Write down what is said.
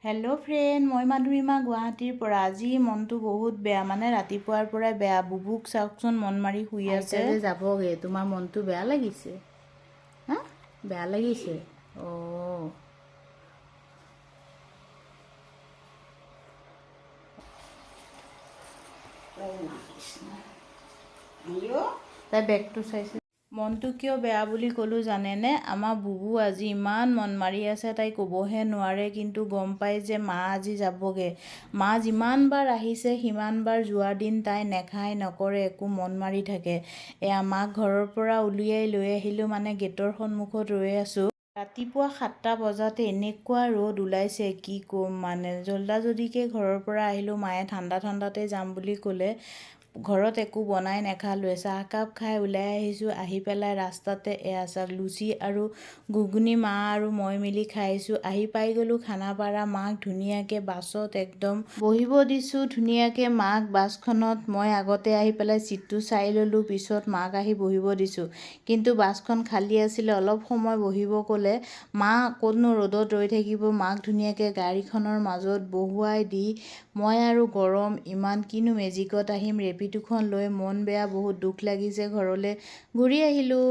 Hello' friend, মই মাধুৰিমা গুৱাহাটীৰ পৰা। আজি মনটো বহুত বেয়া, মানে ৰাতিপুৱাৰ পৰাই বেয়া। বুবুক চাওকচোন মন মাৰি শুই আছে। যাবগে, তোমাৰ মনটো বেয়া লাগিছে? হা, বেয়া লাগিছে? তাই বেগটো চাইছে। মনটো কিয় বেয়া বুলি ক'লোঁ জানেনে? আমাৰ বুবু আজি ইমান মন মাৰি আছে, তাই ক'বহে নোৱাৰে, কিন্তু গম পাই যে মা আজি যাবগৈ। মা যিমানবাৰ আহিছে সিমানবাৰ যোৱাৰ দিন তাই নেখায় নকৰে, একো মন মাৰি থাকে। এয়া মাক ঘৰৰ পৰা উলিয়াই লৈ আহিলোঁ, মানে গেটৰ সন্মুখত ৰৈ আছোঁ। ৰাতিপুৱা 7টা বজাতে এনেকুৱা ৰ'দ ওলাইছে, কি ক'ম মানে। জল্দাজল্দিকৈ ঘৰৰ পৰা আহিলোঁ। মায়ে ঠাণ্ডাতে যাম বুলি ক'লে। ঘৰত একো বনাই নেখালোৱে, চাহকাপ খাই ওলাই আহিছোঁ। আহি পেলাই ৰাস্তাতে এয়া চাওক, লুচি আৰু ঘুগুনি মা আৰু মই মিলি খাইছোঁ। আহি পাই গ'লোঁ খানাপাৰা। মাক ধুনীয়াকৈ বাছত একদম বহিব দিছোঁ, ধুনীয়াকৈ মাক বাছখনত। মই আগতে আহি পেলাই ছিটটো চাই ল'লোঁ, পিছত মাক আহি বহিব দিছোঁ। কিন্তু বাছখন খালী আছিলে, অলপ সময় বহিব ক'লে। মা ক'তনো ৰ'দত ৰৈ থাকিব, মাক ধুনীয়াকৈ গাড়ীখনৰ মাজত বহুৱাই দি মই আৰু গৰম ইমান, কিনো মেজিকত আহিম। ৰেপিডোখন লৈ মন বেয়া, বহুত দুখ লাগিছে। ঘৰলৈ ঘূৰি আহিলোঁ।